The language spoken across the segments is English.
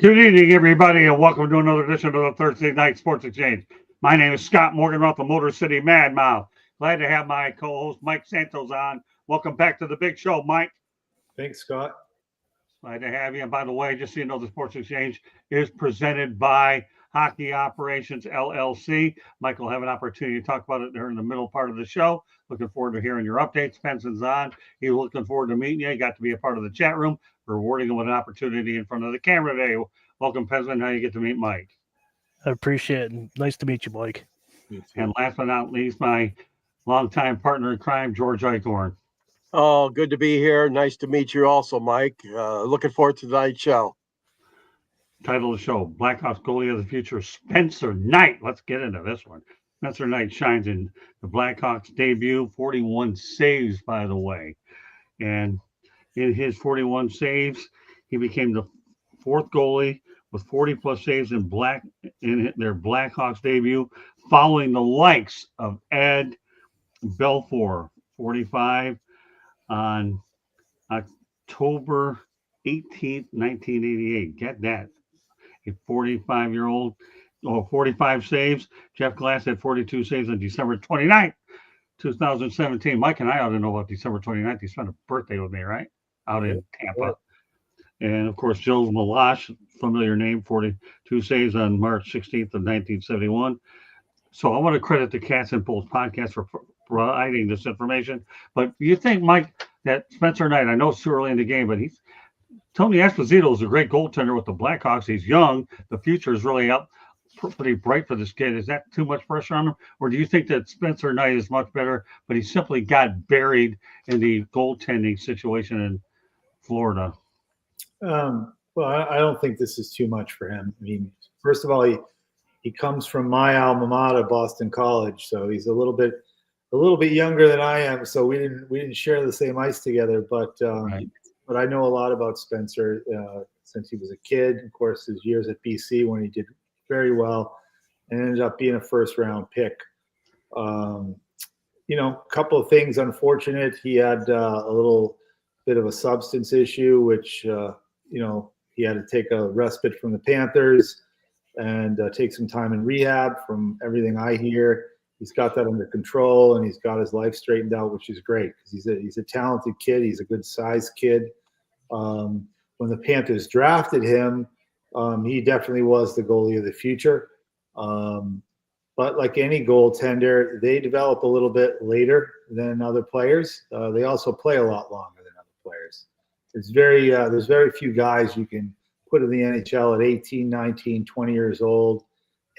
Good evening, everybody, and welcome to another edition of the Thursday Night Sports Exchange. My name is Scott Morgan, the Motor City Mad Mouth. Glad to have my co-host Mike Santos on. Welcome back to the big show, Mike. Thanks, Scott. Glad to have you. And by the way, just so you know, the Sports Exchange is presented by Hockey Operations LLC. Mike will have an opportunity to talk about it during the middle part of the show. Looking forward to hearing your updates. Penson's on. He's looking forward to meeting you. He got to be a part of the chat room. Rewarding him with an opportunity in front of the camera today. Welcome, Penson. How you get to meet Mike? I appreciate it. Nice to meet you, Mike. And last but not least, my longtime partner in crime, George Eichhorn. Oh, good to be here. Nice to meet you also, Mike. Looking forward to tonight's show. Title of the show, Blackhawks goalie of the future, Spencer Knight. Let's get into this one. Spencer Knight shines in the Blackhawks debut, 41 saves, by the way. And in his 41 saves, he became the fourth goalie with 40-plus saves in their Blackhawks debut, following the likes of Ed Belfour, 45, on October 18th, 1988. Get that. A 45-year-old, 45 saves. Jeff Glass had 42 saves on December 29th, 2017. Mike and I ought to know about December 29th. He spent a birthday with me, right? Out in Tampa. And, of course, Joe Malash, familiar name, 42 saves on March 16th of 1971. So I want to credit the Cats and Bulls podcast for providing this information. But do you think, Mike, that Spencer Knight, I know it's too early in the game, but Tony Esposito is a great goaltender with the Blackhawks. He's young. The future is really up pretty bright for this kid. Is that too much pressure on him? Or do you think that Spencer Knight is much better, but he simply got buried in the goaltending situation in Florida? Well, I don't think this is too much for him. I mean, first of all, he comes from my alma mater, Boston College, so he's a little bit younger than I am. So we didn't share the same ice together, but Right. But I know a lot about Spencer since he was a kid. Of course, his years at BC when he did very well and ended up being a first-round pick. A couple of things unfortunate. He had a little bit of a substance issue, which he had to take a respite from the Panthers and take some time in rehab. From everything I hear, he's got that under control and he's got his life straightened out, which is great because he's a talented kid. He's a good sized kid. When the Panthers drafted him, he definitely was the goalie of the future. But like any goaltender, they develop a little bit later than other players. They also play a lot longer than other players. There's very few guys you can put in the NHL at 18, 19, 20 years old,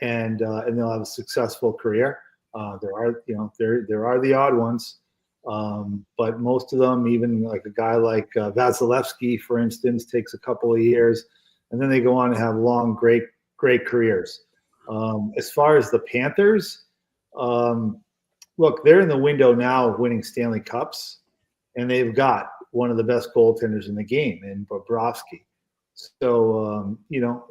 and they'll have a successful career. There are the odd ones, but most of them, even like a guy like Vasilevsky, for instance, takes a couple of years, and then they go on to have long, great careers. As far as the Panthers, look, they're in the window now of winning Stanley Cups, and they've got one of the best goaltenders in the game in Bobrovsky. So,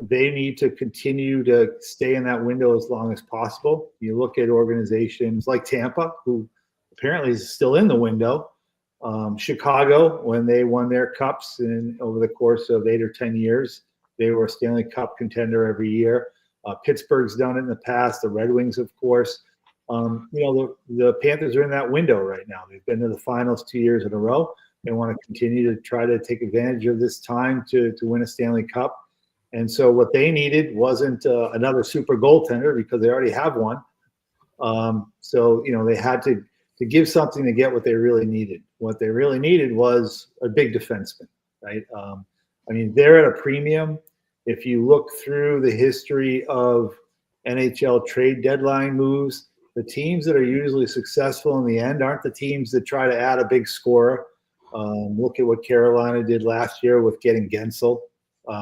they need to continue to stay in that window as long as possible. You look at organizations like Tampa, who apparently is still in the window. Chicago, when they won their cups over the course of 8 or 10 years, they were a Stanley Cup contender every year. Pittsburgh's done it in the past. The Red Wings, of course. The Panthers are in that window right now. They've been to the finals 2 years in a row. They want to continue to try to take advantage of this time to win a Stanley Cup. And so what they needed wasn't another super goaltender because they already have one. They had to give something to get what they really needed. What they really needed was a big defenseman, right? They're at a premium. If you look through the history of NHL trade deadline moves, the teams that are usually successful in the end aren't the teams that try to add a big scorer. Look at what Carolina did last year with getting Gensel.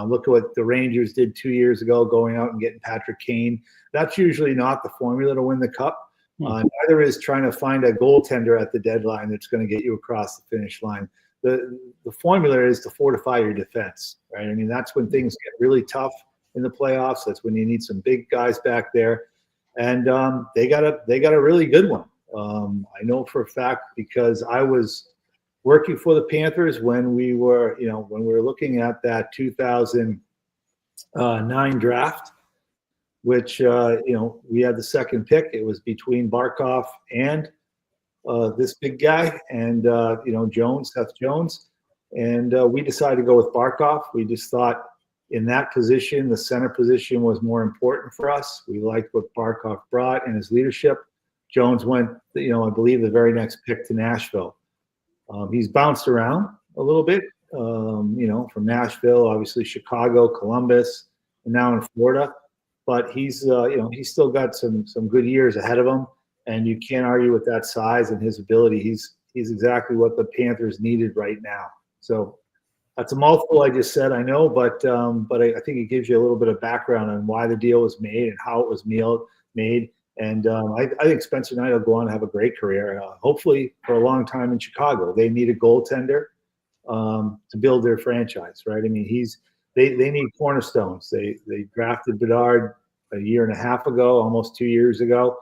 Look at what the Rangers did 2 years ago, going out and getting Patrick Kane. That's usually not the formula to win the cup. Neither is trying to find a goaltender at the deadline that's going to get you across the finish line. The formula is to fortify your defense, right? That's when things get really tough in the playoffs. That's when you need some big guys back there, and they got a really good one. I know for a fact because I was working for the Panthers when we were looking at that 2000 2009 draft, which, we had the second pick. It was between Barkov and this big guy and, Jones, Seth Jones. And we decided to go with Barkov. We just thought in that position, the center position was more important for us. We liked what Barkov brought and his leadership. Jones went, I believe the very next pick to Nashville. He's bounced around a little bit, from Nashville, obviously Chicago, Columbus, and now in Florida. But he's still got some good years ahead of him, and you can't argue with that size and his ability. He's exactly what the Panthers needed right now. So that's a mouthful I just said, I know, but I think it gives you a little bit of background on why the deal was made and how it was made. And I think Spencer Knight will go on to have a great career, hopefully for a long time in Chicago. They need a goaltender to build their franchise, right? I mean, they need cornerstones. They drafted Bedard a year and a half ago, almost 2 years ago.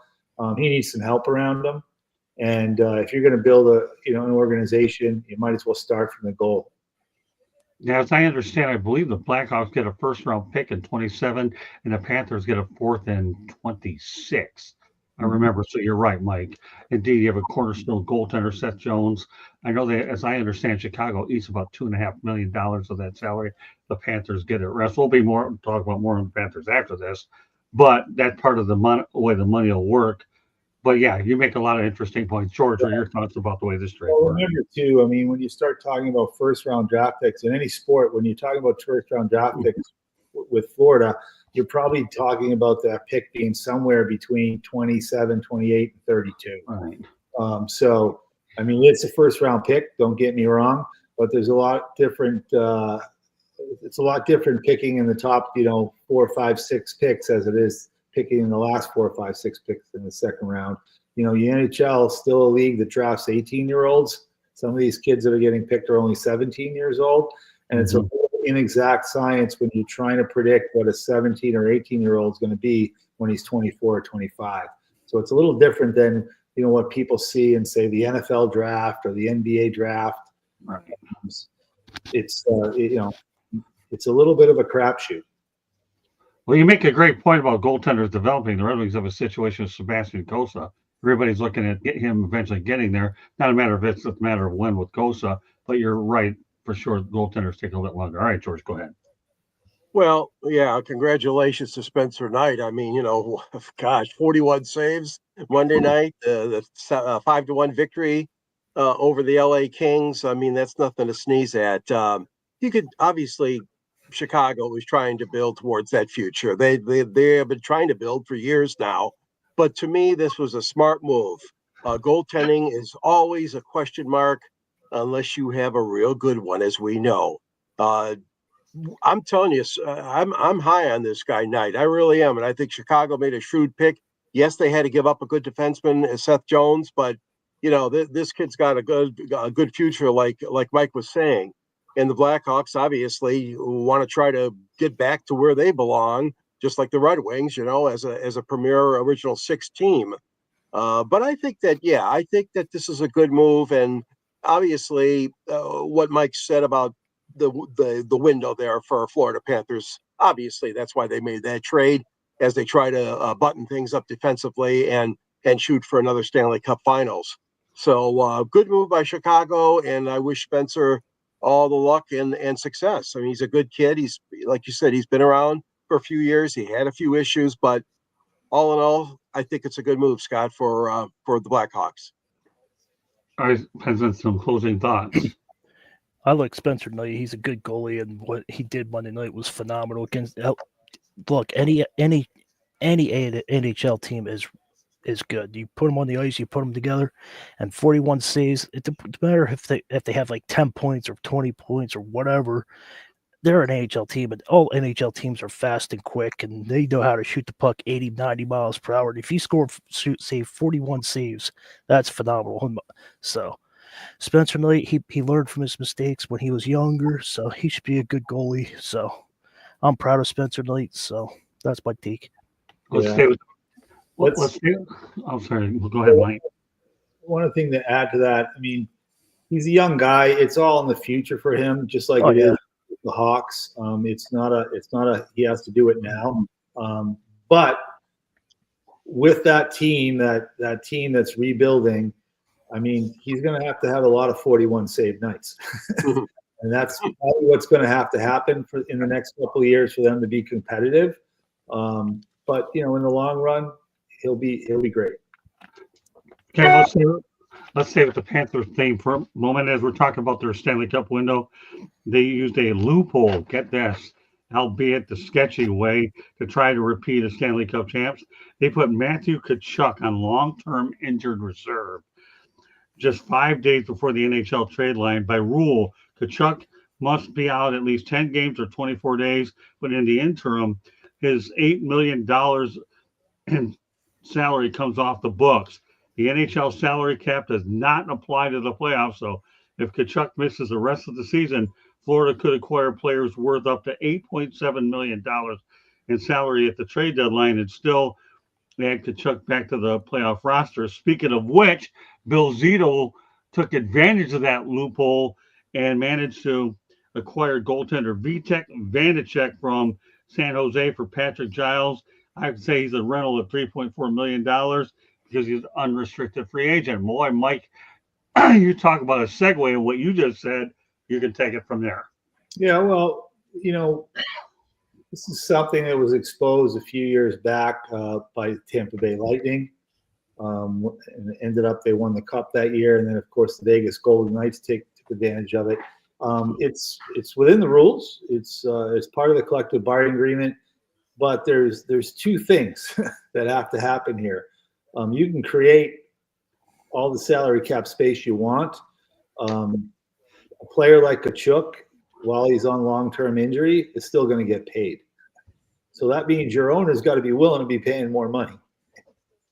He needs some help around him. And if you're going to build an organization, you might as well start from the goal. Now, as I understand, I believe the Blackhawks get a first-round pick in 27, and the Panthers get a fourth in 26. I remember. So you're right, Mike. Indeed, you have a cornerstone goaltender, Seth Jones. I know that, as I understand, Chicago eats about $2.5 million of that salary. The Panthers get it. Rest. We'll talk about more on the Panthers after this, but that's part of the way the money will work. But yeah, you make a lot of interesting points. George, what are your thoughts about the way this trade works? Remember too, I mean, when you start talking about first-round draft picks in any sport, when you're talking about first-round draft picks with Florida, you're probably talking about that pick being somewhere between 27, 28, and 32. Right. So, I mean, it's a first-round pick. Don't get me wrong, but there's a lot different. It's a lot different picking in the top, 4, 5, 6 picks as it is picking in the last 4, 5, 6 picks in the second round. The NHL is still a league that drafts 18-year-olds. Some of these kids that are getting picked are only 17 years old, and it's an inexact science when you're trying to predict what a 17 or 18-year-old is going to be when he's 24 or 25. So it's a little different than what people see and say the NFL draft or the NBA draft. Right. It's it's a little bit of a crapshoot. Well, you make a great point about goaltenders developing. The Red Wings have a situation with Sebastian Cossa. Everybody's looking at him eventually getting there. Not a matter of if, it's a matter of when with Cossa, but you're right, for sure, goaltenders take a little bit longer. All right, George, go ahead. Well, yeah, congratulations to Spencer Knight. I mean, 41 saves Monday night, the 5-1 victory over the LA Kings. I mean, that's nothing to sneeze at. You could obviously, Chicago was trying to build towards that future. They have been trying to build for years now. But to me, this was a smart move. Goaltending is always a question mark unless you have a real good one, as we know. I'm telling you, I'm high on this guy Knight. I really am, and I think Chicago made a shrewd pick. Yes, they had to give up a good defenseman, Seth Jones, but this kid's got a good future, like Mike was saying. And the Blackhawks obviously want to try to get back to where they belong, just like the Red Wings, as a premier original 6 team. But I think that this is a good move, and obviously what Mike said about the window there for Florida Panthers, obviously that's why they made that trade, as they try to button things up defensively and shoot for another Stanley Cup Finals. So good move by Chicago, and I wish Spencer all the luck and success. I mean, he's a good kid. He's, like you said, he's been around for a few years. He had a few issues, but all in all, I think it's a good move, Scott, for the Blackhawks. All right, President, some closing thoughts. I like Spencer Knight. He's a good goalie, and what he did Monday night was phenomenal. Against look, any NHL team is good. You put them on the ice, you put them together, and 41 saves. It doesn't matter if they have like 10 points or 20 points or whatever. They're an NHL team, and all NHL teams are fast and quick, and they know how to shoot the puck 80, 90 miles per hour. And if you save 41 saves, that's phenomenal. So Spencer Knight, he learned from his mistakes when he was younger, so he should be a good goalie. So I'm proud of Spencer Knight. So that's my take. Let's stay with. I'm sorry. Go ahead, Mike. One thing to add to that, I mean, he's a young guy. It's all in the future for him, just like it is with the Hawks. It's not a he has to do it now. But with that team that's rebuilding, I mean, he's going to have a lot of 41 save nights. And that's probably what's going to have to happen in the next couple of years for them to be competitive. But in the long run, he'll be great. Okay, let's stay with the Panthers thing for a moment as we're talking about their Stanley Cup window. They used a loophole, get this, albeit the sketchy way, to try to repeat as Stanley Cup champs. They put Matthew Tkachuk on long-term injured reserve just 5 days before the NHL trade line. By rule, Tkachuk must be out at least 10 games or 24 days, but in the interim, his $8 million in salary comes off the books. The NHL salary cap does not apply to the playoffs, so if Tkachuk misses the rest of the season, Florida could acquire players worth up to $8.7 million in salary at the trade deadline and still add Tkachuk back to the playoff roster. Speaking of which, Bill Zito took advantage of that loophole and managed to acquire goaltender Vitek Vanacek from San Jose for Patrick Giles. I'd say he's a rental of $3.4 million because he's an unrestricted free agent. Boy, Mike, you talk about a segue in what you just said. You can take it from there. Yeah, well, this is something that was exposed a few years back by Tampa Bay Lightning. And ended up they won the cup that year, and then of course the Vegas Golden Knights took advantage of it. It's within the rules. It's part of the collective bargaining agreement, but there's two things that have to happen here. You can create all the salary cap space you want. A player like Tkachuk, while he's on long-term injury, is still going to get paid. So that means your owner's got to be willing to be paying more money.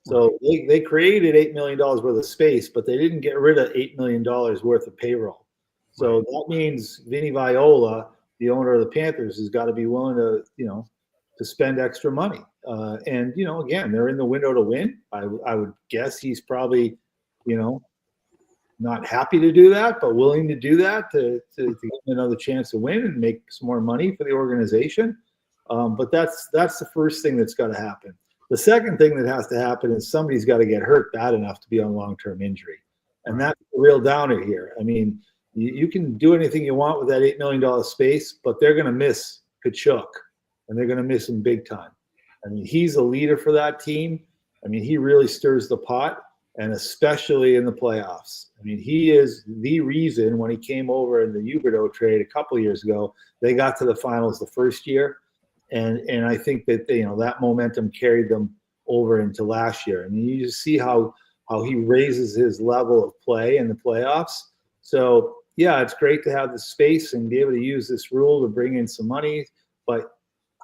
So they created $8 million worth of space, but they didn't get rid of $8 million worth of payroll. So that means Vinny Viola, the owner of the Panthers, has got to be willing to, to spend extra money. And, again, they're in the window to win. I would guess he's probably, not happy to do that, but willing to do that to give him another chance to win and make some more money for the organization. But that's the first thing that's got to happen. The second thing that has to happen is somebody's got to get hurt bad enough to be on long-term injury. And that's the real downer here. I mean, you can do anything you want with that $8 million space, but they're going to miss Tkachuk, and they're going to miss him big time. I mean, he's a leader for that team. I mean, he really stirs the pot, and especially in the playoffs. I mean, he is the reason when he came over in the Huberdeau trade a couple of years ago, they got to the finals the first year. And I think that that momentum carried them over into last year. I mean, you just see how he raises his level of play in the playoffs. So yeah, it's great to have the space and be able to use this rule to bring in some money. But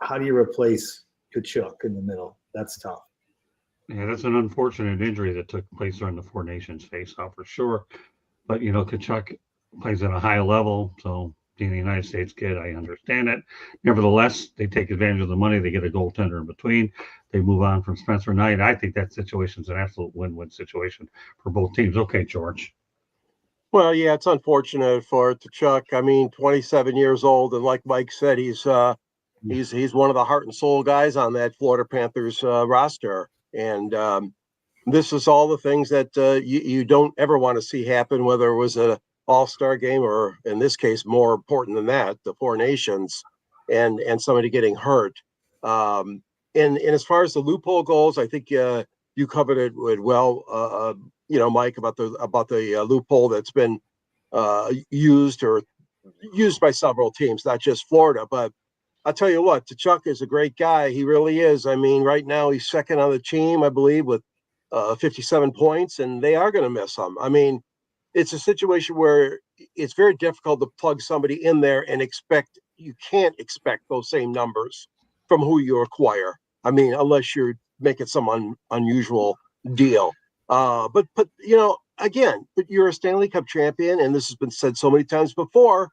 how do you replace Tkachuk in the middle? That's tough. Yeah, that's an unfortunate injury that took place during the Four Nations face-off for sure. But Tkachuk plays at a high level, so being a United States kid, I understand it. Nevertheless, they take advantage of the money. They get a goaltender in between. They move on from Spencer Knight. I think that situation's an absolute win-win situation for both teams. Okay, George. Well, yeah, it's unfortunate for Tkachuk. I mean, 27 years old, and like Mike said, he's one of the heart and soul guys on that Florida Panthers roster. And this is all the things that you don't ever want to see happen, whether it was a all-star game or, in this case, more important than that, the Four Nations, and somebody getting hurt. And as far as the loophole goes, I think you covered it well, Mike, about the loophole that's been used by several teams, not just Florida. But I'll tell you what, Tkachuk is a great guy. He really is. I mean, right now he's second on the team, I believe, with 57 points, and they are going to miss him. I mean, it's a situation where it's very difficult to plug somebody in there and you can't expect those same numbers from who you acquire. I mean, unless you're making some unusual deal. But again, but you're a Stanley Cup champion, and this has been said so many times before.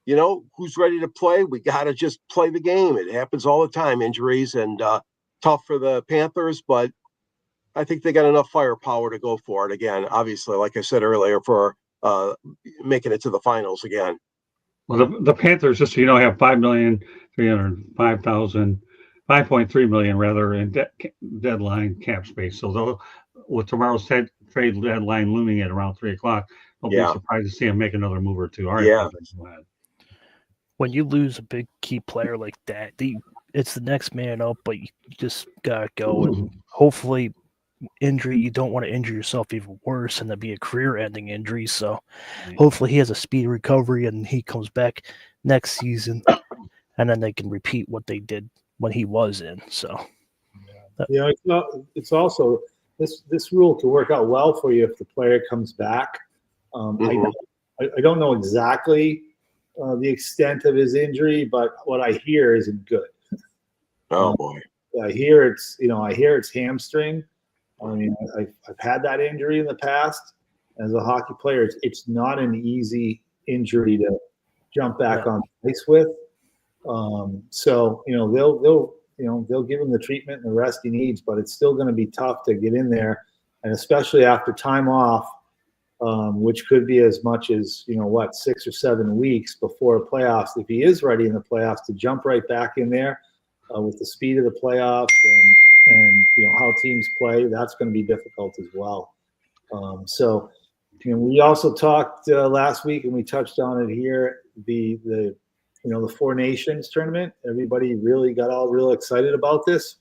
Who's ready to play? We got to just play the game. It happens all the time, injuries, and tough for the Panthers, but I think they got enough firepower to go for it again. Obviously, like I said earlier, for making it to the finals again. Well, the Panthers, just so you know, have 5.3 million rather in deadline cap space. So they'll, with tomorrow's trade deadline looming at around 3 o'clock, don't be Yeah. surprised to see him make another move or two. All right, Yeah. Patrick, go ahead. When you lose a big key player like that, it's the next man up, but you just gotta go. And hopefully, injury, you don't want to injure yourself even worse and that'd be a career-ending injury. So hopefully he has a speedy recovery and he comes back next season, and then they can repeat what they did when he was in. So it's also this rule can work out well for you if the player comes back. Mhm. I don't know exactly the extent of his injury, but what I hear isn't good. Oh boy. I hear it's hamstring. I mean, I've had that injury in the past as a hockey player. It's not an easy injury to jump back on ice with. So they'll give him the treatment and the rest he needs, but it's still going to be tough to get in there, and especially after time off, which could be as much as 6 or 7 weeks before playoffs. If he is ready in the playoffs, to jump right back in there with the speed of the playoffs and how teams play, that's going to be difficult as well. So we also talked last week, and we touched on it here, the Four Nations tournament. Everybody really got all real excited about this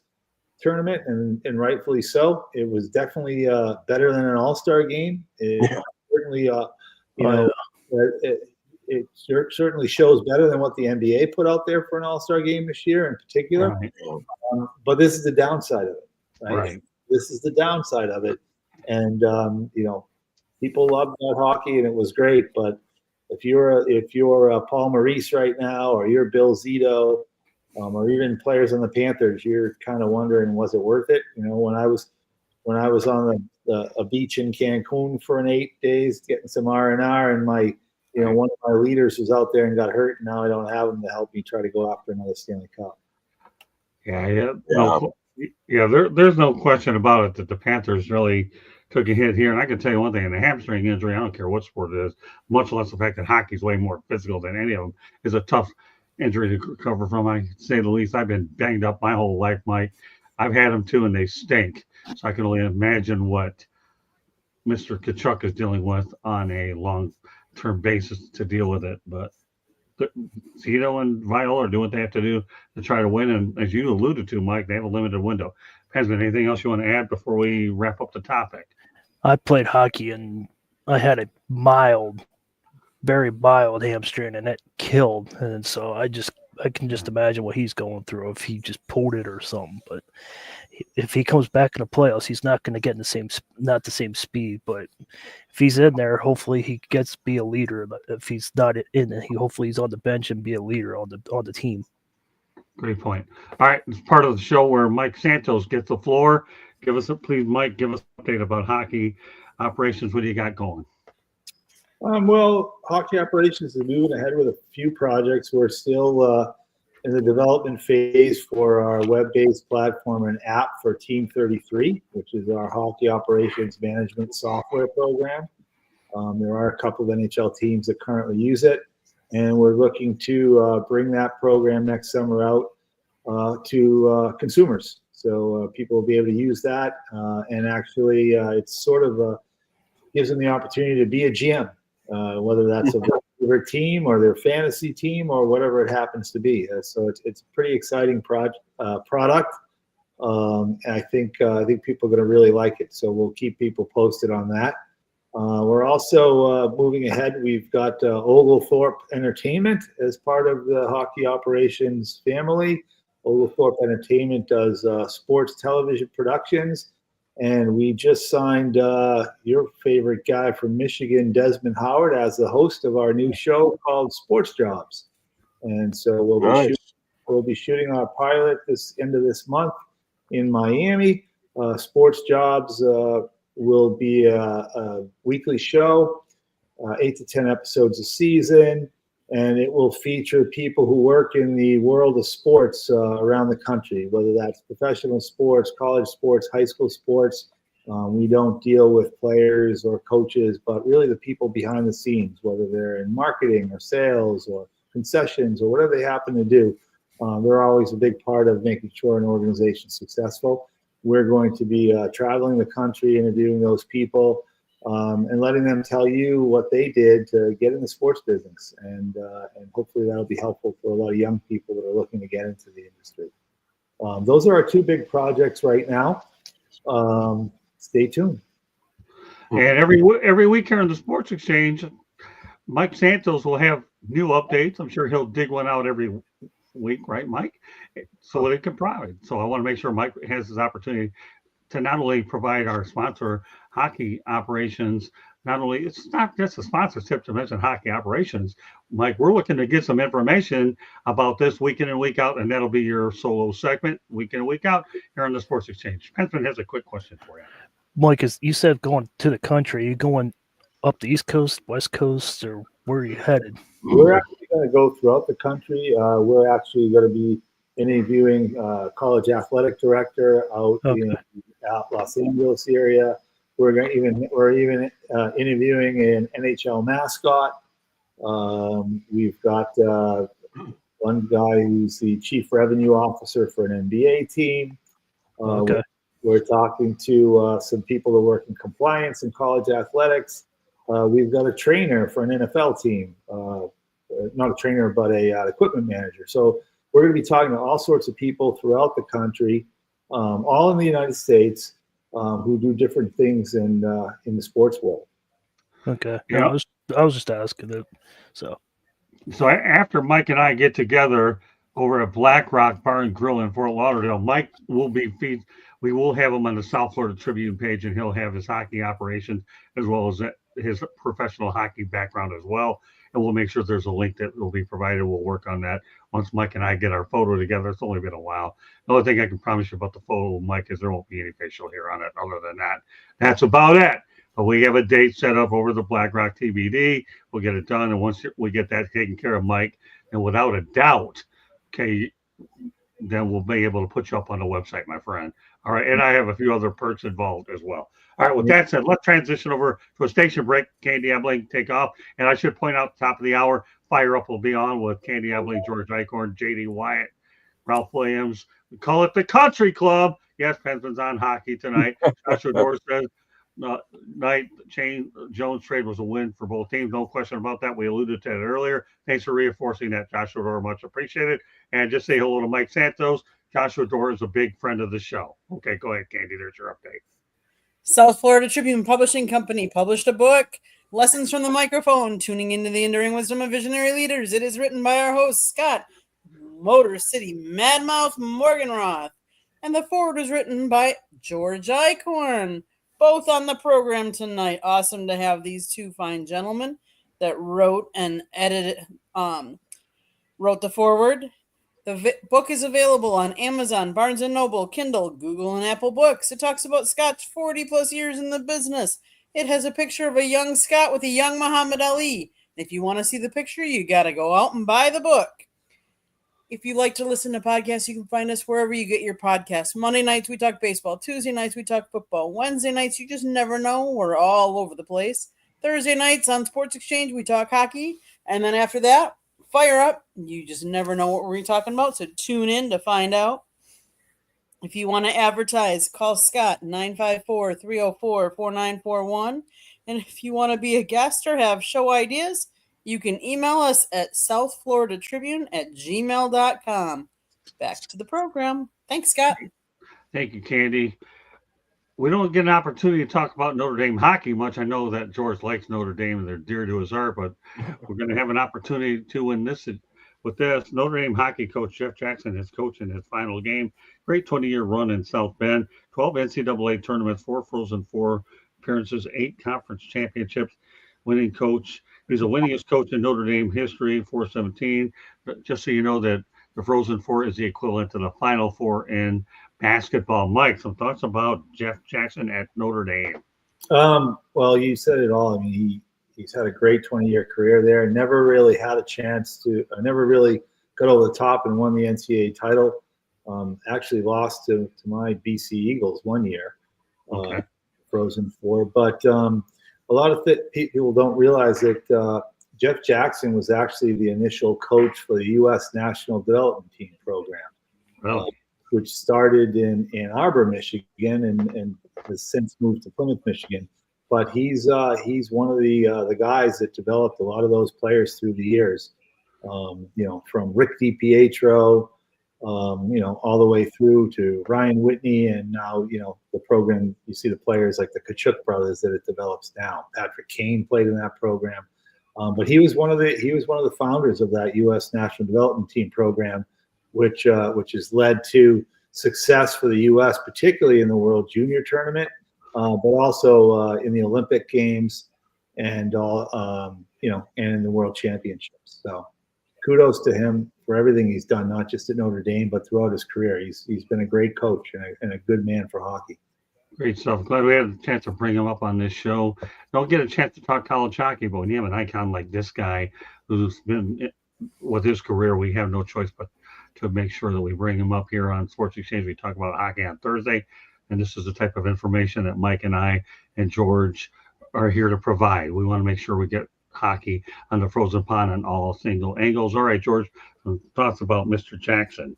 tournament, and rightfully so. It was definitely better than an all-star game. Certainly, it certainly shows better than what the NBA put out there for an all-star game this year in particular. Right. But this is the downside of it, right? Right. This is the downside of it. And, people love that hockey, and it was great. But if you're Paul Maurice right now, or you're Bill Zito, or even players on the Panthers, you're kind of wondering, was it worth it? When I was on a beach in Cancun for 8 days getting some R&R, and one of my leaders was out there and got hurt, and now I don't have him to help me try to go after another Stanley Cup. There's no question about it that the Panthers really took a hit here. And I can tell you one thing: the hamstring injury, I don't care what sport it is, much less the fact that hockey's way more physical than any of them, is a tough injury to recover from. I say the least. I've been banged up my whole life, Mike. I've had them too, and they stink. So I can only imagine what Mr. Kachuk is dealing with on a long-term basis to deal with it. But Zito and Viola are doing what they have to do to try to win. And as you alluded to, Mike, they have a limited window. Pensman, anything else you want to add before we wrap up the topic? I played hockey and I had a very mild hamstring, and it killed. And so I can just imagine what he's going through if he just pulled it or something. But if he comes back in the playoffs, he's not going to get not the same speed. But if he's in there, hopefully he gets to be a leader. But if he's not in, hopefully he's on the bench and be a leader on the team. Great point. All right, it's part of the show where Mike Santos gets the floor. Please, Mike, give us an update about hockey operations. What do you got going? Well, hockey operations is moving ahead with a few projects. We're still in the development phase for our web-based platform and app for Team 33, which is our hockey operations management software program. There are a couple of NHL teams that currently use it, and we're looking to bring that program next summer out to consumers. So people will be able to use that, and actually it's sort of gives them the opportunity to be a GM, whether that's a favorite team or their fantasy team or whatever it happens to be. So it's a pretty exciting product. And I think people are going to really like it. So we'll keep people posted on that. We're also moving ahead. We've got Oglethorpe Entertainment as part of the hockey operations family. Oglethorpe Entertainment does sports television productions. And we just signed your favorite guy from Michigan, Desmond Howard, as the host of our new show called Sports Jobs. And so we'll be shooting our pilot this end of this month in Miami. Sports Jobs will be a weekly show, 8 to 10 episodes a season, and it will feature people who work in the world of sports around the country, whether that's professional sports, college sports, high school sports. We don't deal with players or coaches, but really the people behind the scenes, whether they're in marketing or sales or concessions or whatever they happen to do. They're always a big part of making sure an organization is successful. We're going to be traveling the country, interviewing those people, and letting them tell you what they did to get in the sports business. And hopefully that'll be helpful for a lot of young people that are looking to get into the industry. Those are our two big projects right now. Stay tuned. And every week here on the Sports Exchange, Mike Santos will have new updates. I'm sure he'll dig one out every week, right, Mike? So it can provide. So I want to make sure Mike has his opportunity to not only provide our sponsor hockey operations, not only it's not just a sponsorship to mention hockey operations, Mike. We're looking to get some information about this week in and week out, and that'll be your solo segment, week in and week out here on the Sports Exchange. Pensman has a quick question for you. Mike, as you said, going to the country, are you going up the East Coast, West Coast, or where are you headed? We're actually going to go throughout the country. We're actually going to be interviewing college athletic director out in Los Angeles area. We're even interviewing an NHL mascot. We've got one guy who's the chief revenue officer for an NBA team. We're talking to some people that work in compliance and college athletics. We've got a trainer for an NFL team, not a trainer, but an equipment manager. So we're going to be talking to all sorts of people throughout the country, all in the United States, who do different things in the sports world. Okay. Yeah, I was just asking it. So after Mike and I get together over at Black Rock Bar and Grill in Fort Lauderdale, Mike will we will have him on the South Florida Tribune page, and he'll have his hockey operations as well as his professional hockey background as well. And we'll make sure there's a link that will be provided. We'll work on that once Mike and I get our photo together. It's only been a while. The only thing I can promise you about the photo, Mike, is there won't be any facial hair on it. Other than that, that's about it. But we have a date set up over the Black Rock TBD. We'll get it done. And once we get that taken care of, Mike, and without a doubt, okay, then we'll be able to put you up on the website, my friend. All right. And I have a few other perks involved as well. All right. With that said, let's transition over to a station break. Candy Ebling take off. And I should point out, top of the hour, Fire Up will be on with Candy Ebling, George Eichhorn, J.D. Wyatt, Ralph Williams. We call it the Country Club. Yes, Pensman's on hockey tonight. Joshua Dorr says, Knight Jones trade was a win for both teams. No question about that. We alluded to it earlier. Thanks for reinforcing that, Joshua Dorr. Much appreciated. And just say hello to Mike Santos. Joshua Dorr is a big friend of the show. Okay, go ahead, Candy. There's your update. South Florida Tribune Publishing Company published a book, Lessons from the Microphone, Tuning into the Enduring Wisdom of Visionary Leaders. It is written by our host, Scott Motor City Madmouth Morganroth. And the foreword was written by George Eichhorn. Both on the program tonight. Awesome to have these two fine gentlemen that wrote and edited, wrote the foreword. The book is available on Amazon, Barnes & Noble, Kindle, Google, and Apple Books. It talks about Scott's 40-plus years in the business. It has a picture of a young Scott with a young Muhammad Ali. If you want to see the picture, you got to go out and buy the book. If you like to listen to podcasts, you can find us wherever you get your podcasts. Monday nights, we talk baseball. Tuesday nights, we talk football. Wednesday nights, you just never know. We're all over the place. Thursday nights on Sports Exchange, we talk hockey. And then after that, Fire Up. You just never know what we're talking about, so tune in to find out. If you want to advertise, call Scott, 954-304-4941. And if you want to be a guest or have show ideas, you can email us at southfloridatribune@gmail.com. Back to the program. Thanks, Scott. Thank you, Candy. We don't get an opportunity to talk about Notre Dame hockey much. I know that George likes Notre Dame and they're dear to his heart, but we're going to have an opportunity to win this with this. Notre Dame hockey coach Jeff Jackson is coaching his final game. Great 20-year run in South Bend, 12 NCAA tournaments, 4 Frozen Four appearances, 8 conference championships, winning coach. He's the winningest coach in Notre Dame history, 417. But just so you know that the Frozen Four is the equivalent to the Final Four in basketball. Mike, some thoughts about Jeff Jackson at Notre Dame? Well, you said it all. I mean, he's had a great 20-year career there. Never really had a chance to. Never really got over the top and won the NCAA title. Actually lost to my BC Eagles one year, Frozen Four. But a lot of people don't realize that Jeff Jackson was actually the initial coach for the U.S. National Development Team program, which started in Ann Arbor, Michigan, and has since moved to Plymouth, Michigan. But he's one of the guys that developed a lot of those players through the years. From Rick DiPietro, all the way through to Ryan Whitney, and now the program. You see the players like the Kachuk brothers that it develops now. Patrick Kane played in that program, but he was one of the founders of that U.S. National Development Team program, which has led to success for the U.S., particularly in the World Junior Tournament, but also in the Olympic Games and and in the World Championships. So kudos to him for everything he's done, not just at Notre Dame, but throughout his career. He's been a great coach and a good man for hockey. Great stuff. Glad we had a chance to bring him up on this show. Don't get a chance to talk college hockey, but when you have an icon like this guy who's been with his career, we have no choice but to make sure that we bring him up here on Sports Exchange. We talk about hockey on Thursday, and this is the type of information that Mike and I and George are here to provide. We want to make sure we get hockey on the frozen pond on all single angles. All right, George, some thoughts about Mr. Jackson.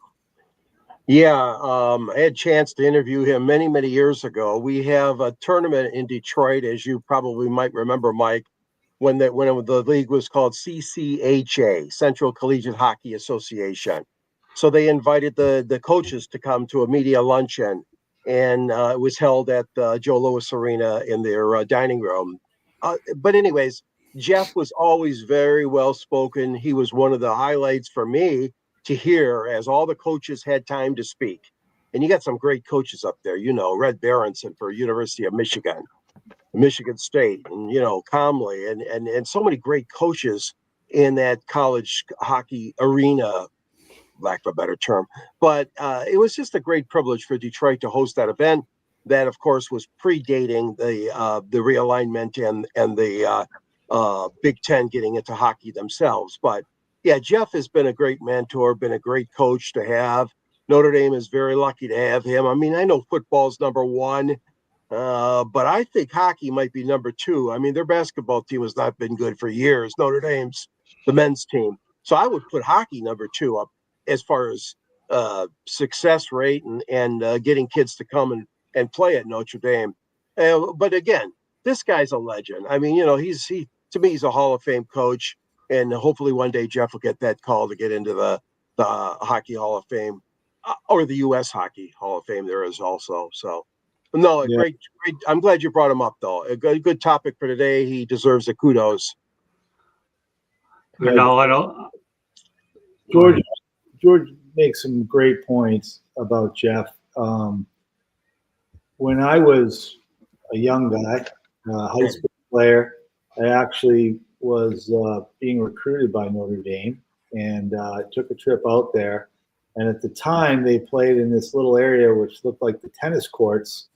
Yeah, I had a chance to interview him many, many years ago. We have a tournament in Detroit, as you probably might remember, Mike, when the league was called CCHA, Central Collegiate Hockey Association. So they invited the coaches to come to a media luncheon, and it was held at Joe Louis Arena in their dining room. But anyways, Jeff was always very well spoken. He was one of the highlights for me to hear as all the coaches had time to speak. And you got some great coaches up there, Red Berenson for University of Michigan, Michigan State, and, Comley, and so many great coaches in that college hockey arena, lack of a better term. But it was just a great privilege for Detroit to host that event. That, of course, was predating the realignment and the Big Ten getting into hockey themselves. But yeah, Jeff has been a great mentor, been a great coach to have. Notre Dame is very lucky to have him. I mean, I know football's number one, but I think hockey might be number two. I mean, their basketball team has not been good for years. Notre Dame's the men's team. So I would put hockey number two up as far as success rate and getting kids to come and play at Notre Dame. But again, this guy's a legend. I mean, to me, he's a Hall of Fame coach. And hopefully one day Jeff will get that call to get into the Hockey Hall of Fame or the U.S. Hockey Hall of Fame. There is also. So, no, great. I'm glad you brought him up, though. A good topic for today. He deserves the kudos. No, I don't. George makes some great points about Jeff. When I was a young guy, high school player, I actually was being recruited by Notre Dame, and took a trip out there. And at the time, they played in this little area which looked like the tennis courts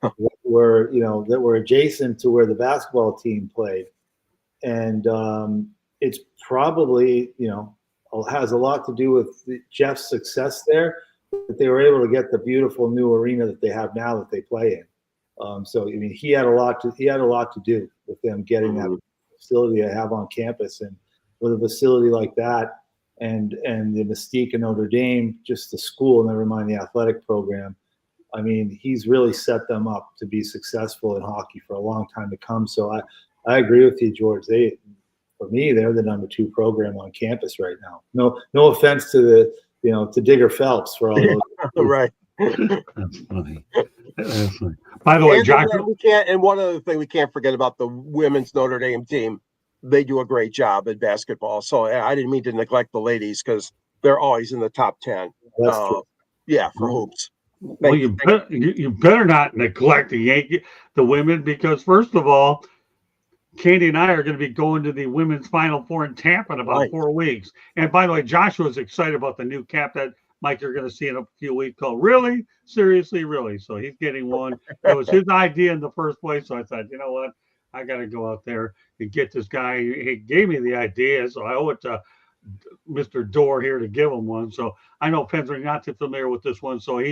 that were adjacent to where the basketball team played. And it's probably has a lot to do with Jeff's success there, that they were able to get the beautiful new arena that they have now that they play in. So I mean, he had a lot to do with them getting that facility I have on campus. And with a facility like that and the mystique of Notre Dame, just the school, never mind the athletic program, I mean, he's really set them up to be successful in hockey for a long time to come. So I agree with you, George. For me, they're the number 2 program on campus right now. No offense to to Digger Phelps for all those. Right. That's funny. That's funny. By the way, Josh, and one other thing we can't forget about the women's Notre Dame team. They do a great job at basketball. So I didn't mean to neglect the ladies because they're always in the top 10. That's true. Yeah, for hoops. Well, you better not neglect the women, because first of all, Candy and I are going to be going to the women's Final Four in Tampa in about 4 weeks. And by the way, Joshua's excited about the new cap that, Mike, you're going to see in a few weeks called Really? Seriously, Really? So he's getting one. It was his idea in the first place. So I thought, you know what? I got to go out there and get this guy. He gave me the idea, so I owe it to Mr. Dorr here to give him one. So I know Pensman not too familiar with this one. So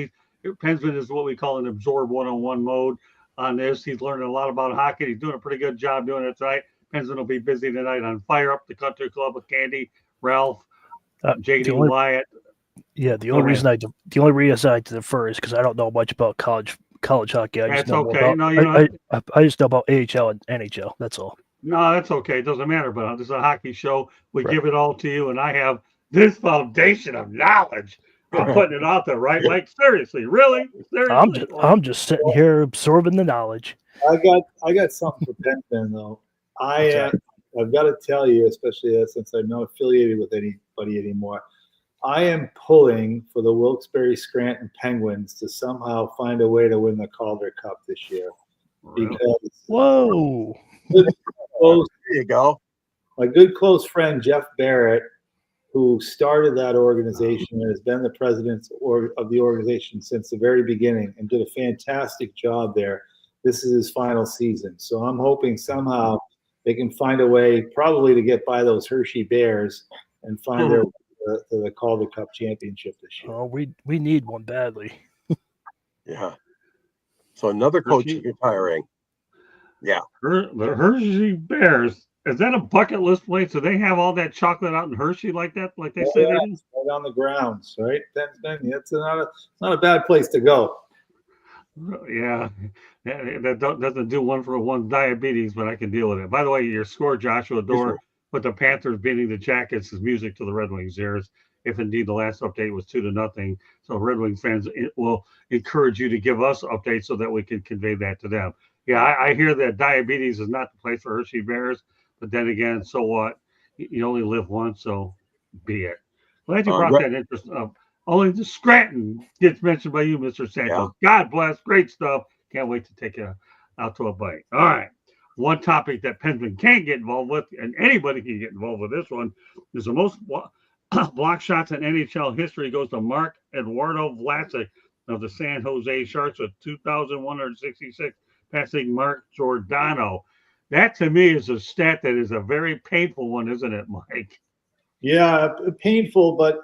Pensman is what we call an absorb one-on-one mode on this. He's learning a lot about hockey. He's doing a pretty good job doing it tonight. Penson will be busy tonight on Fire Up the Country Club with Candy, Ralph, The JD only, Wyatt. the only reason I defer is because I don't know much about college hockey. I just That's know more okay. about No, you know, I just know about AHL and NHL. That's all. no, that's okay. It doesn't matter. But this is a hockey show. We Right. give it all to you, and I have this foundation of knowledge. I'm putting it out there, right? Like seriously, really? Seriously? I'm just sitting here absorbing the knowledge. I got something for Penman though. What's that? I've got to tell you, especially since I'm not affiliated with anybody anymore. I am pulling for the Wilkes-Barre Scranton Penguins to somehow find a way to win the Calder Cup this year. Because Whoa. There you go. My good close friend Jeff Barrett, who started that organization and has been the president of the organization since the very beginning and did a fantastic job there. This is his final season. So I'm hoping somehow they can find a way probably to get by those Hershey Bears and find their way to the Calder Cup championship this year. Oh, we need one badly. Yeah. So another coach retiring. Yeah. The Hershey Bears. Is that a bucket list place? Do they have all that chocolate out in Hershey like that? Like they say they do? Right on the grounds, right? That's not a bad place to go. Yeah, that doesn't do one for one diabetes, but I can deal with it. By the way, your score, Joshua Dorr, with the Panthers beating the Jackets is music to the Red Wings ears. If indeed the last update was 2-0, so Red Wings fans will encourage you to give us updates so that we can convey that to them. Yeah, I hear that diabetes is not the place for Hershey Bears, but then again, so what? You only live once, so be it. Glad you brought that interest up. Only the Scranton gets mentioned by you, Mr. Santos. Yeah. God bless. Great stuff. Can't wait to take you out to a bite. All right. One topic that Penman can't get involved with, and anybody can get involved with this one, is the most block shots in NHL history goes to Mark Eduardo Vlasic of the San Jose Sharks with 2,166, passing Mark Giordano. That, to me, is a stat that is a very painful one, isn't it, Mike? Yeah, painful, but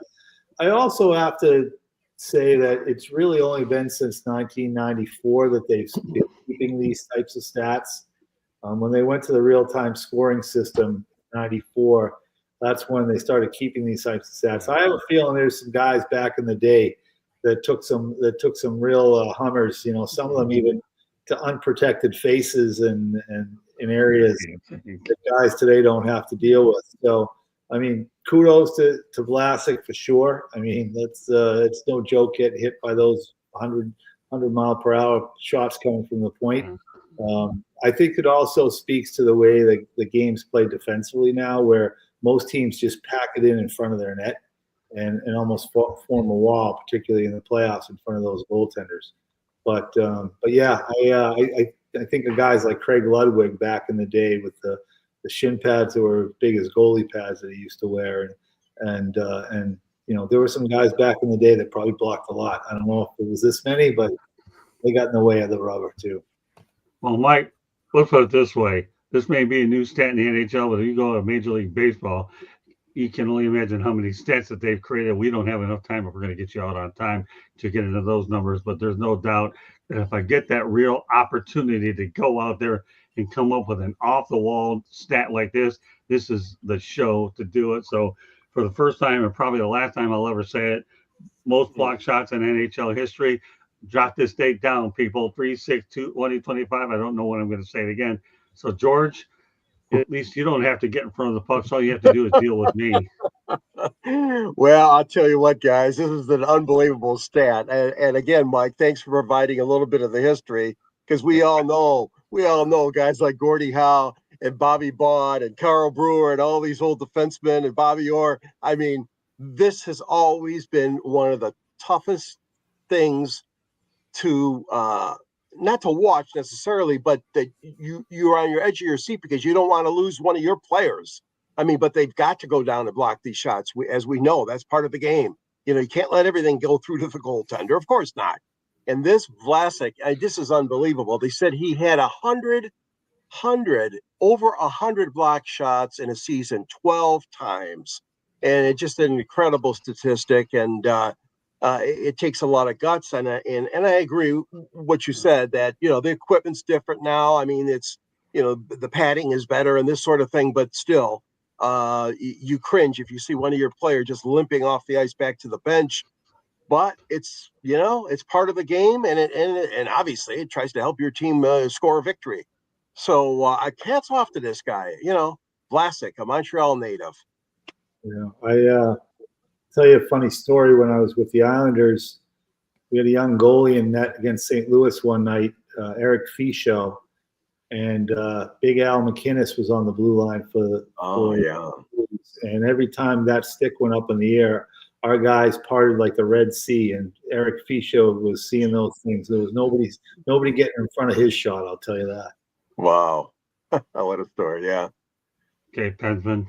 I also have to say that it's really only been since 1994 that they've been keeping these types of stats. When they went to the real-time scoring system, 94, that's when they started keeping these types of stats. I have a feeling there's some guys back in the day that took some real hummers. You know, some of them even to unprotected faces and in areas that guys today don't have to deal with. So, I mean, kudos to Vlasic for sure. I mean, it's no joke getting hit by those 100 mile per hour shots coming from the point. I think it also speaks to the way that the game's played defensively now, where most teams just pack it in front of their net and almost form a wall, particularly in the playoffs in front of those goaltenders. But yeah, I think of guys like Craig Ludwig back in the day with the shin pads that were as big as goalie pads that he used to wear, and you know, there were some guys back in the day that probably blocked a lot. I don't know if it was this many, but they got in the way of the rubber too. Well, Mike, let's put it this way: this may be a new stat in the NHL, but if you go to Major League Baseball, you can only imagine how many stats that they've created. We don't have enough time if we're going to get you out on time to get into those numbers, but there's no doubt that if I get that real opportunity to go out there and come up with an off-the-wall stat like this is the show to do it. So for the first time and probably the last time I'll ever say it, most block shots in NHL history. Jot this date down, people, 3/6/2025. I don't know when I'm going to say it again. So, George, at least you don't have to get in front of the puck. So all you have to do is deal with me. Well, I'll tell you what, guys, this is an unbelievable stat. And again, Mike, thanks for providing a little bit of the history, because we all know guys like Gordie Howe and Bobby Baud and Carl Brewer and all these old defensemen and Bobby Orr. I mean, this has always been one of the toughest things to not to watch necessarily, but that you're on your edge of your seat because you don't want to lose one of your players. I mean, but they've got to go down and block these shots. As we know, that's part of the game. You know, you can't let everything go through to the goaltender. Of course not. And this Vlasic, this is unbelievable. They said he had over 100 block shots in a season 12 times. And it's just an incredible statistic. And it takes a lot of guts. And I agree with what you said that, you know, the equipment's different now. I mean, it's the padding is better and this sort of thing, but still, you cringe if you see one of your players just limping off the ice back to the bench. But it's it's part of the game, and obviously it tries to help your team score a victory. So hats off to this guy, Vlasic, a Montreal native. I tell you a funny story. When I was with the Islanders, we had a young goalie in net against St. Louis one night, Eric Fischel, and Big Al McInnes was on the blue line for and every time that stick went up in the air, our guys parted like the Red Sea, and Eric Fischel was seeing those things. There was nobody getting in front of his shot, I'll tell you that. Wow. What a story, yeah. Okay, Pensman.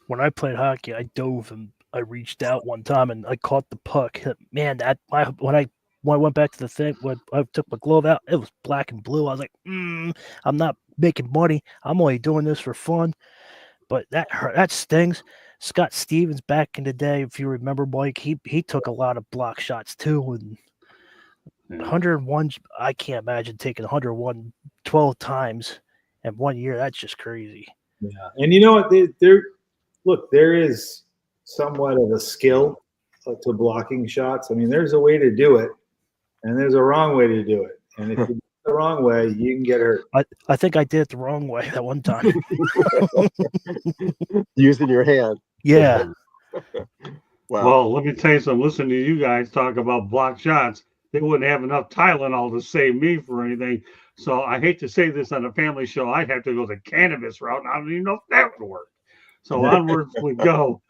When I played hockey, I dove and I reached out one time and I caught the puck. Man, when I went back to the thing, when I took my glove out, it was black and blue. I was like, I'm not making money. I'm only doing this for fun. But that hurt. That stings. Scott Stevens back in the day, if you remember, Mike, he took a lot of block shots too. And 101, I can't imagine taking 101 12 times in 1 year. That's just crazy. Yeah, and you know what? There is somewhat of a skill to blocking shots. I mean, there's a way to do it, and there's a wrong way to do it. And if you do it the wrong way, you can get hurt. I think I did it the wrong way that one time. Using your hand. Yeah. Wow. Well, let me tell you something. Listening to you guys talk about block shots, they wouldn't have enough Tylenol to save me for anything. So I hate to say this on a family show. I'd have to go the cannabis route, and I don't even know if that would work. So onwards we go.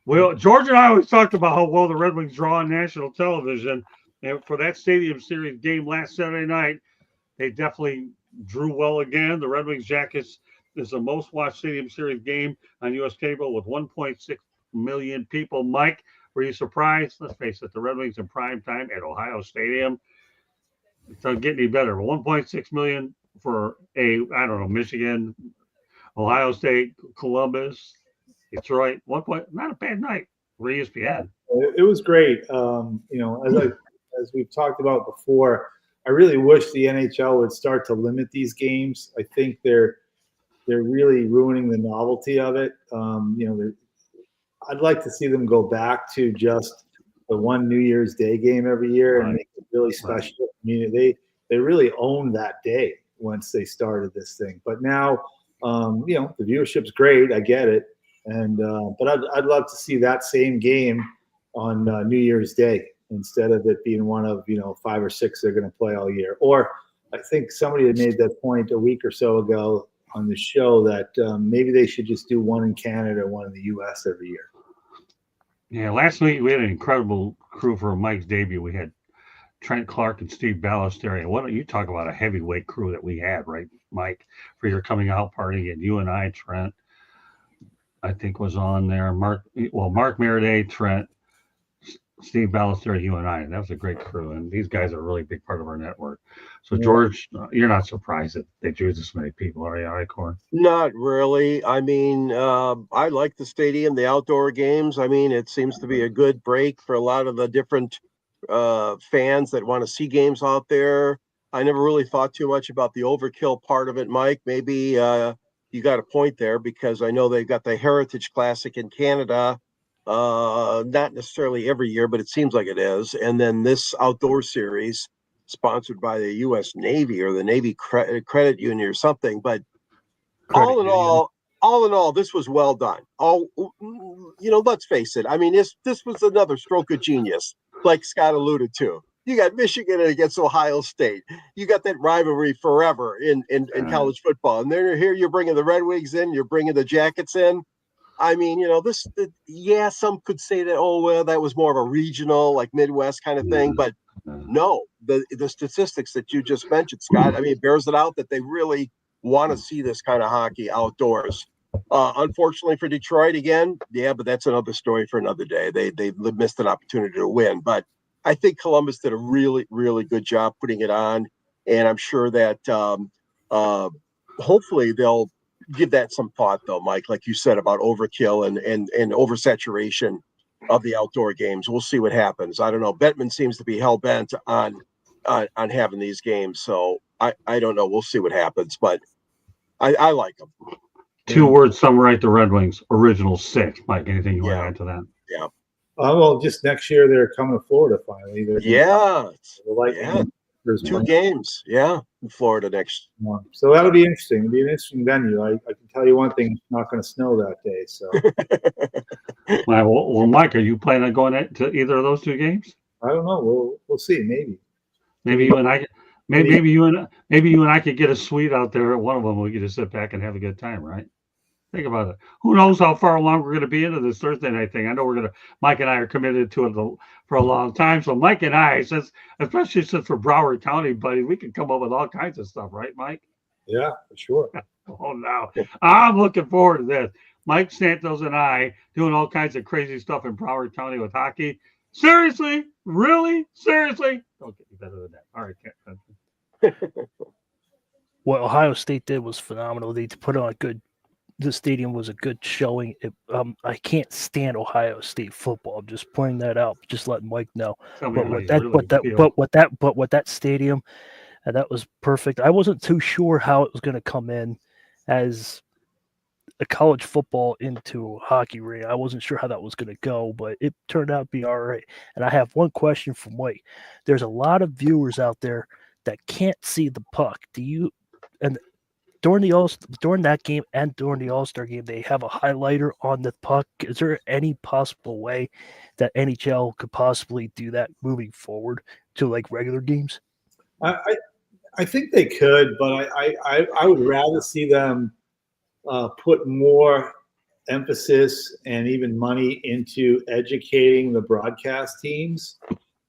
Well, George and I always talked about how well the Red Wings draw on national television. And for that Stadium Series game last Saturday night, they definitely drew well again. The Red Wings Jackets is the most watched Stadium Series game on U.S. cable with 1.6 million people. Mike, were you surprised? Let's face it, the Red Wings in prime time at Ohio Stadium. It doesn't get any better. 1.6 million for Michigan, Ohio State, Columbus, Detroit. Not a bad night for ESPN. It was great. As we've talked about before, I really wish the NHL would start to limit these games. I think they're really ruining the novelty of it. I'd like to see them go back to just the one New Year's Day game every year and make it really special. Right. I mean, they really owned that day once they started this thing. But now, the viewership's great. I get it, but I'd love to see that same game on New Year's Day instead of it being one of 5 or 6 they're going to play all year. Or I think somebody had made that point a week or so ago on the show that maybe they should just do one in Canada, one in the U.S. every year. Yeah, last week we had an incredible crew for Mike's debut. We had Trent Clark and Steve Ballesteri. Why don't you talk about a heavyweight crew that we had, right, Mike, for your coming out party? And you and I, Trent, I think was on there. Mark Meriday, Trent, Steve Ballesteri, you and I. That was a great crew, and these guys are a really big part of our network. So, George, you're not surprised that they drew this many people, are you, all right, Corn? Not really. I mean, I like the stadium, the outdoor games. I mean, it seems to be a good break for a lot of the different fans that want to see games out there. I never really thought too much about the overkill part of it, Mike. Maybe you got a point there, because I know they've got the Heritage Classic in Canada. Not necessarily every year, but it seems like it is. And then this outdoor series sponsored by the U.S. Navy or the Navy Credit Union or something. But all in all, this was well done. Let's face it. I mean, this was another stroke of genius, like Scott alluded to. You got Michigan against Ohio State. You got that rivalry forever in college football. And then here you're bringing the Red Wings in, you're bringing the Jackets in. I mean, some could say that, that was more of a regional, like Midwest kind of thing. But no, the statistics that you just mentioned, Scott, I mean, it bears it out that they really want to see this kind of hockey outdoors. Unfortunately for Detroit again, but that's another story for another day. They missed an opportunity to win. But I think Columbus did a really, really good job putting it on. And I'm sure that hopefully they'll give that some thought, though, Mike, like you said about overkill and oversaturation of the outdoor games. We'll see what happens. I don't know. Bettman seems to be hell bent on having these games. So I don't know. We'll see what happens, but I like them. 2 words summarize the Red Wings. Original 6. Mike, anything you want to Yeah. add to that? Yeah. Well, just next year they're coming to Florida finally. Yeah. The Lightning. Yeah. There's 2 one games. Yeah. In Florida next. month. So that'll be interesting. It'll be an interesting venue. I can tell you one thing: it's not going to snow that day. So Well, Mike, are you planning on going to either of those 2 games? I don't know. We'll see. Maybe. Maybe you and I. Maybe you and I could get a suite out there at one of them. We could just sit back and have a good time, right? Think about it. Who knows how far along we're going to be into this Thursday night thing? I know Mike and I are committed to it for a long time. So Mike and I, especially since we're Broward County buddies, we can come up with all kinds of stuff, right, Mike? Yeah, for sure. Oh, no. I'm looking forward to this. Mike Santos and I doing all kinds of crazy stuff in Broward County with hockey. Seriously? Really? Seriously? Don't get me better than that. All right. What Ohio State did was phenomenal. They put on the stadium was a good showing. I can't stand Ohio State football. I'm just pointing that out. Just letting Mike know. But what that stadium, that was perfect. I wasn't too sure how it was going to come in as a college football into hockey ring. I wasn't sure how that was going to go, but it turned out to be all right. And I have one question for Mike. There's a lot of viewers out there that can't see the puck. During that game and during the All-Star game, they have a highlighter on the puck. Is there any possible way that NHL could possibly do that moving forward to like regular games? I think they could, but I would rather see them put more emphasis and even money into educating the broadcast teams,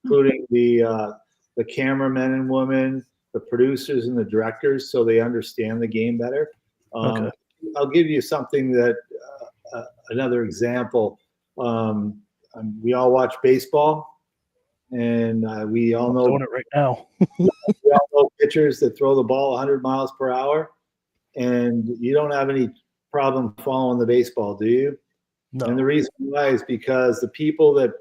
including the cameramen and women, the producers and the directors, so they understand the game better. Okay. I'll give you something that another example. We all watch baseball, and we all know doing it right now. we all know pitchers that throw the ball 100 miles per hour, and you don't have any problem following the baseball, do you? No. And the reason why is because the people that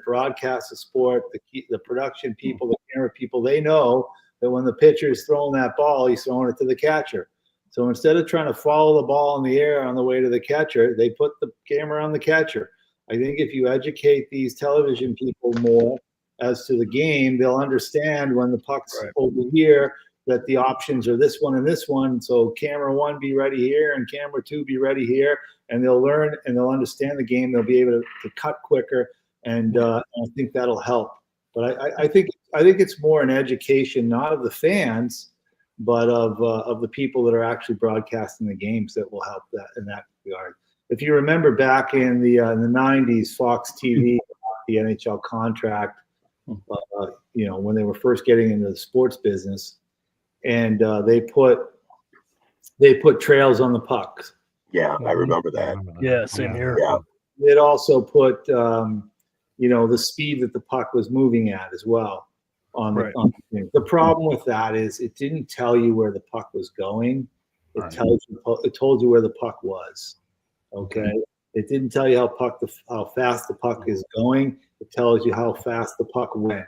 broadcast the sport, the production people, the camera people, they know that when the pitcher is throwing that ball, he's throwing it to the catcher. So instead of trying to follow the ball in the air on the way to the catcher, they put the camera on the catcher. I think if you educate these television people more as to the game, they'll understand when the puck's over here that the options are this one and this one. So camera 1 be ready here and camera 2 be ready here, and they'll learn and they'll understand the game. They'll be able to cut quicker, and I think that'll help. But I think it's more an education, not of the fans, but of the people that are actually broadcasting the games that will help that in that regard. If you remember back in the 90s, Fox TV, the NHL contract, when they were first getting into the sports business, and they put trails on the pucks. Yeah, I remember that. Yeah, same here. Yeah. It also put the speed that the puck was moving at as well on the thing. The problem with that is it didn't tell you where the puck was going. It told you where the puck was. Okay. It didn't tell you how fast the puck is going. It tells you how fast the puck went.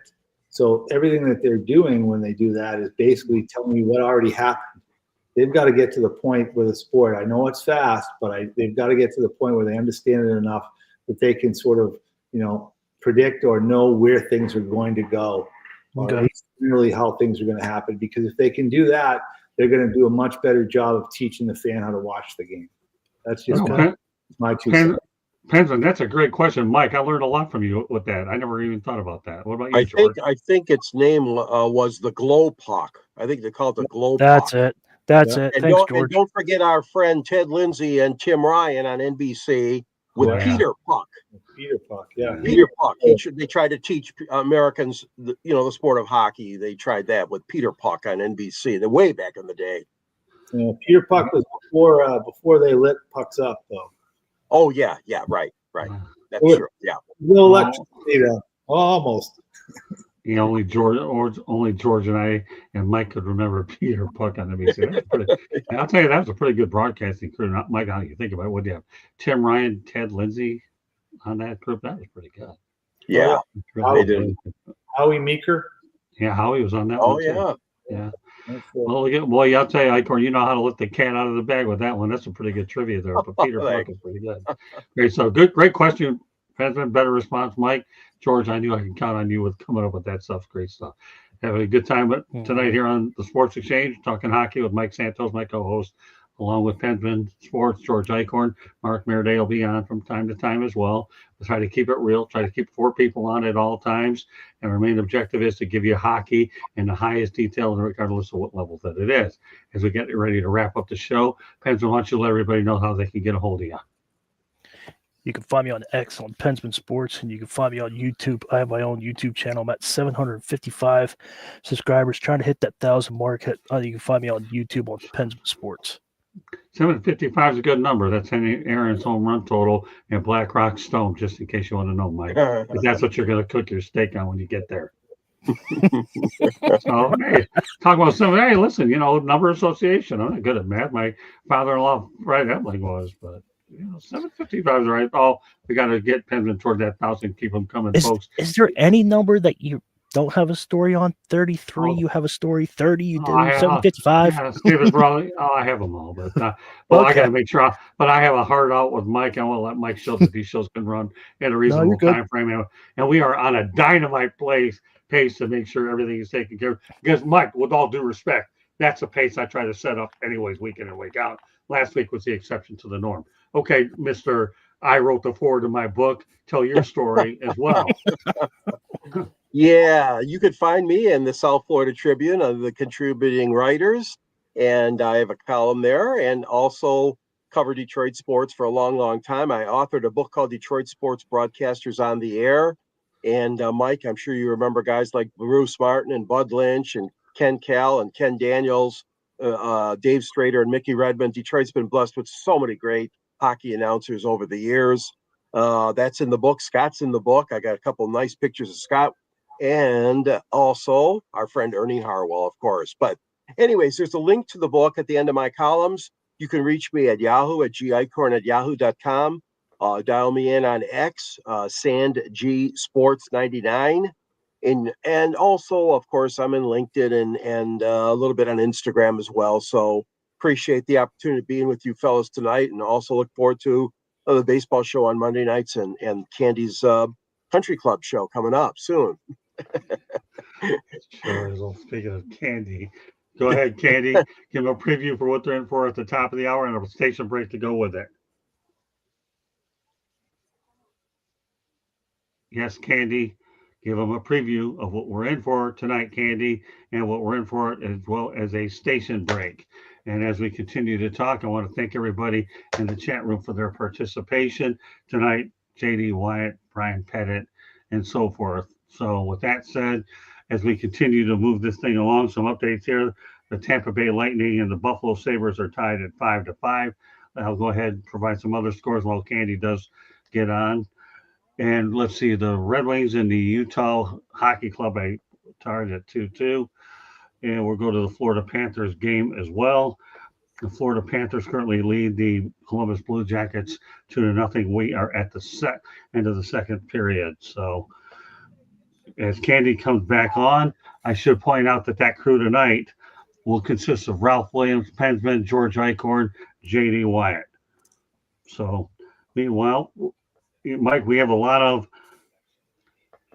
So everything that they're doing when they do that is basically telling you what already happened. They've got to get to the point with the sport. I know it's fast, but they've got to get to the point where they understand it enough that they can sort of, predict or know where things are going to go, or at least really how things are going to happen. Because if they can do that, they're going to do a much better job of teaching the fan how to watch the game. That's just my 2 cents. Penson, that's a great question, Mike. I learned a lot from you with that. I never even thought about that. What about you, George? I think its name was the Glow Puck. I think they call it the Glow Puck. That's it. And Thanks, George. Don't forget our friend Ted Lindsay and Tim Ryan on NBC with Peter Puck. Peter Puck, yeah. Peter Puck. They tried to teach Americans, the sport of hockey. They tried that with Peter Puck on NBC. The way back in the day. Peter Puck was before they lit pucks up, though. Oh yeah, right. That's true. Yeah. No electricity, almost. Only George and I and Mike could remember Peter Puck on NBC. I'll tell you, that was a pretty good broadcasting crew. Not Mike, how you think about it? What do you have? Tim Ryan, Ted Lindsay on that group. That was pretty good. Yeah, they did. Howie Meeker. Yeah, Howie was on that. Oh one yeah. Yeah. Well, I'll tell you, Icorn, you know how to let the cat out of the bag with that one. That's a pretty good trivia there. But Peter Buck is pretty good. Great. So great question. President, better response, Mike. George, I knew I could count on you with coming up with that stuff. Great stuff. Having a good time tonight here on the Sports Exchange, talking hockey with Mike Santos, my co-host, along with Pensman Sports, George Icorn. Mark Meriday will be on from time to time as well. We'll try to keep it real, try to keep 4 people on at all times. And our main objective is to give you hockey in the highest detail, regardless of what level that it is. As we get ready to wrap up the show, Pensman, why don't you let everybody know how they can get a hold of you? You can find me on X on Pensman Sports, and you can find me on YouTube. I have my own YouTube channel. I'm at 755 subscribers, trying to hit that 1,000 mark. You can find me on YouTube on Pensman Sports. 755 is a good number. That's Aaron's home run total and Blackrock Stone, just in case you want to know, Mike. Because that's what you're going to cook your steak on when you get there. So, hey, talk about something. Hey, listen, number association. I'm not good at math. My father-in-law, Fred Ebling, was, but 755 is right. Oh, we got to get Pensman toward that 1,000. Keep them coming, folks. Is there any number that you don't have a story on? 33, you have a story. 30, you do. 755. Yeah, Steven's brother. I have them all, but okay. I got to make sure. But I have a heart out with Mike. I want to let Mike show that these shows can run in a reasonable time frame, and we are on a dynamite pace to make sure everything is taken care of. Because Mike, with all due respect, that's a pace I try to set up anyways, week in and week out. Last week was the exception to the norm. Okay, Mr. I wrote the forward to my book. Tell your story as well. Yeah, you could find me in the South Florida Tribune of the contributing writers, and I have a column there, and also cover Detroit sports for a long, long time. I authored a book called Detroit Sports Broadcasters on the Air. And Mike, I'm sure you remember guys like Bruce Martin and Bud Lynch and Ken Cal and Ken Daniels, Dave Strader and Mickey Redmond. Detroit's been blessed with so many great hockey announcers over the years. That's in the book. Scott's in the book. I got a couple of nice pictures of Scott, and also our friend Ernie Harwell, of course. But anyways, there's a link to the book at the end of my columns. You can reach me at Yahoo at gicorn@yahoo.com. Dial me in on X, SandGSports99. And also, of course, I'm in LinkedIn and a little bit on Instagram as well. So appreciate the opportunity of being with you fellas tonight, and also look forward to the baseball show on Monday nights and Candy's Country Club show coming up soon. Sure. Speaking of Candy, go ahead, Candy. Give them a preview for what they're in for at the top of the hour and a station break to go with it. Yes, Candy. Give them a preview of what we're in for tonight, Candy, and what we're in for, as well as a station break. And as we continue to talk, I want to thank everybody in the chat room for their participation tonight. JD Wyatt, Brian Pettit, and so forth. So with that said, as we continue to move this thing along, some updates here. The Tampa Bay Lightning and the Buffalo Sabres are tied at 5-5. I'll go ahead and provide some other scores while Candy does get on. And let's see, the Red Wings and the Utah Hockey Club are tied at 2-2. And we'll go to the Florida Panthers game as well. The Florida Panthers currently lead the Columbus Blue Jackets 2-0. We are at the end of the second period. So as Candy comes back on, I should point out that crew tonight will consist of Ralph Williams, Pensman, George Icorn, J.D. Wyatt. So meanwhile, Mike, we have a lot of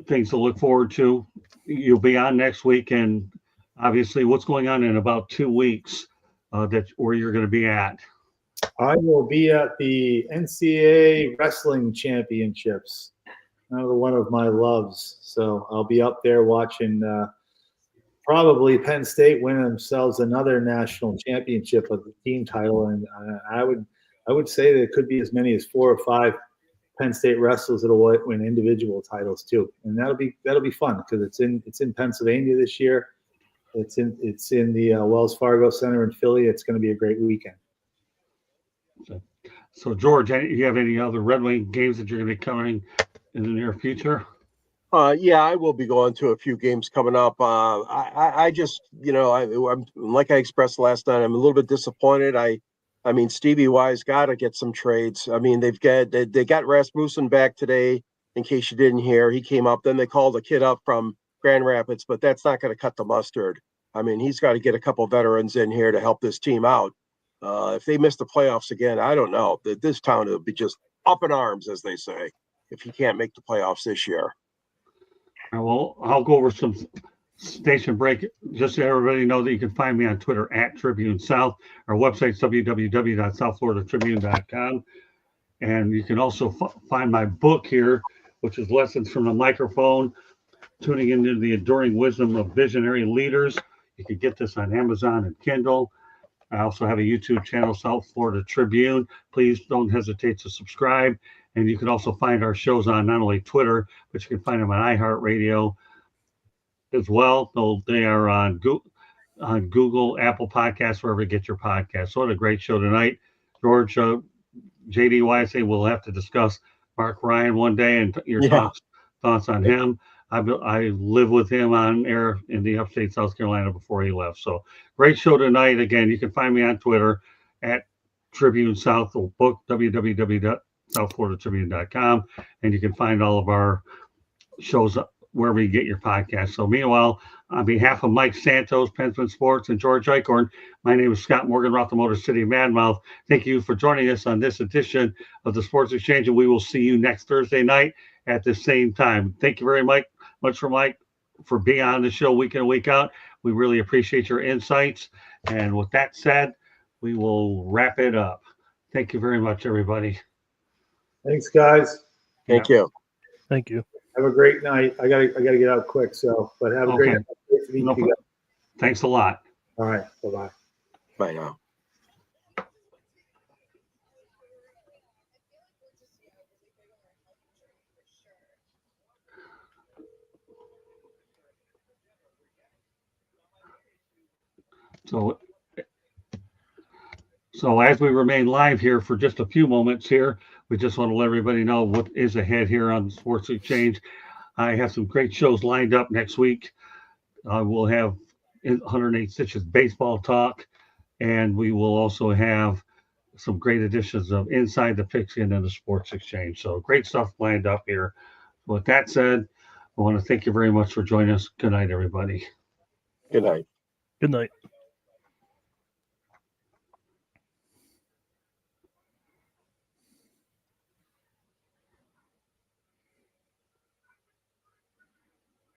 things to look forward to. You'll be on next week, and obviously what's going on in about 2 weeks where you're going to be at. I will be at the NCAA Wrestling Championships, another one of my loves. So I'll be up there watching probably Penn State win themselves another national championship of the team title. And I would say there could be as many as 4 or 5 Penn State wrestlers that'll win individual titles too, and that'll be fun because it's in Pennsylvania this year. It's in the Wells Fargo Center in Philly. It's going to be a great weekend. So George, you have any other Red Wing games that you're going to be covering in the near future? Yeah, I will be going to a few games coming up. I just, I'm like I expressed last night, I'm a little bit disappointed. I mean, Stevie Y's got to get some trades. I mean, they got Rasmussen back today. In case you didn't hear, he came up. Then they called a kid up from Grand Rapids, but that's not going to cut the mustard. I mean, he's got to get a couple veterans in here to help this team out. If they miss the playoffs again, I don't know. This town will be just up in arms, as they say, if he can't make the playoffs this year. Well, I'll go over some station break just so everybody know that you can find me on Twitter at Tribune South. Our website's www.southfloridatribune.com. And you can also find my book here, which is Lessons from the Microphone, Tuning into the Enduring Wisdom of Visionary Leaders. You can get this on Amazon and Kindle. I also have a YouTube channel, South Florida Tribune. Please don't hesitate to subscribe. And you can also find our shows on not only Twitter, but you can find them on iHeartRadio as well. So they are on Google, Apple Podcasts, wherever you get your podcasts. So what a great show tonight. George, JDYSA, we'll have to discuss Mark Ryan one day and your thoughts on him. I live with him on air in the upstate South Carolina before he left. So great show tonight. Again, you can find me on Twitter at Tribune South, the book, www.southfloridatribune.com. And you can find all of our shows wherever you get your podcast. So meanwhile, on behalf of Mike Santos, Pensman Sports, and George Eichhorn, my name is Scott Morgan, Roth the Motor City Madmouth. Thank you for joining us on this edition of the Sports Exchange, and we will see you next Thursday night at the same time. Thank you very much for Mike for being on the show week in and week out. We really appreciate your insights. And with that said, we will wrap it up. Thank you very much, everybody. Thanks, guys. Thank you. Thank you. Have a great night. I gotta get out quick, but have a great night. Great to meet you guys. Thanks a lot. All right. Bye-bye. Bye now. So as we remain live here for just a few moments here, we just want to let everybody know what is ahead here on the Sports Exchange. I have some great shows lined up next week. We'll have 108 Stitches baseball talk, and we will also have some great editions of Inside the Pigskin and the Sports Exchange. So great stuff lined up here. With that said, I want to thank you very much for joining us. Good night, everybody. Good night. Good night.